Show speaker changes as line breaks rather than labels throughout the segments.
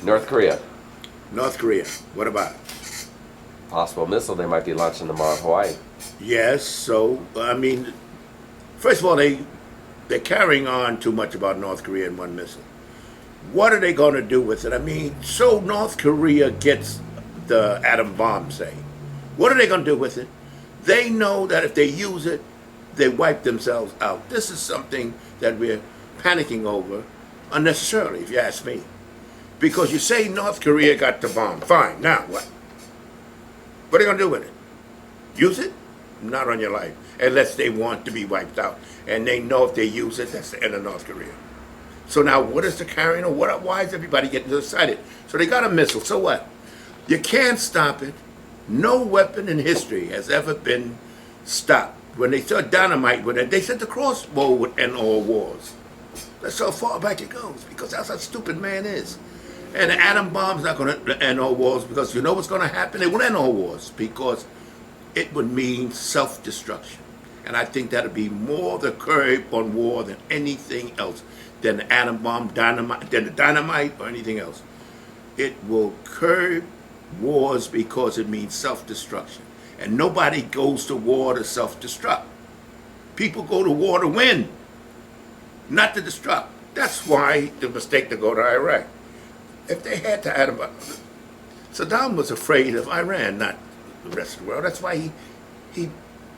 North Korea.
North Korea. What about it?
Possible missile they might be launching tomorrow in Hawaii.
Yes. So I mean, first of all, they're carrying on too much about North Korea and one missile. What are they going to do with it? I mean, so North Korea gets the atom bomb, say. What are they going to do with it? They know that if they use it, they wipe themselves out. This is something that we're panicking over unnecessarily, if you ask me. Because you say North Korea got the bomb. Fine, now what? What are they going to do with it? Use it? Not on your life, unless they want to be wiped out. And they know if they use it, that's the end of North Korea. So now what is the carrying on? Why is everybody getting excited? So they got a missile, so what? You can't stop it. No weapon in history has ever been stopped. When they saw dynamite with it, they said the crossbow would end all wars. That's how far back it goes, because that's how stupid man is. And the atom bomb's not going to end all wars, because you know what's going to happen? It will end all wars, because it would mean self-destruction. And I think that would be more the curb on war than anything else, than the atom bomb, than the dynamite or anything else. It will curb wars because it means self-destruction. And nobody goes to war to self-destruct. People go to war to win, not to destruct. That's why the mistake to go to Iraq. If they had to atom bomb, Saddam was afraid of Iran, not the rest of the world. That's why he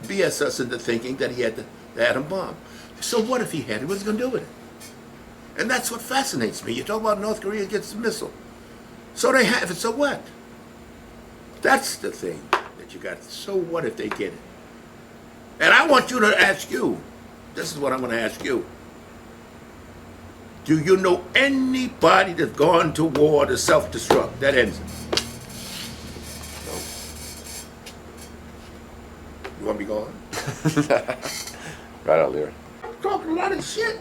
BS us into thinking that he had the atom bomb. So what if he had it? What's he going to do with it? And that's what fascinates me. You talk about North Korea gets a missile. So they have it, so what? That's the thing that you got. So what if they get it? And I want you to ask you, this is what I'm going to ask you. Do you know anybody that's gone to war to self-destruct? That ends it. You want me going?
Right on, Leroy.
I'm talking a lot of shit.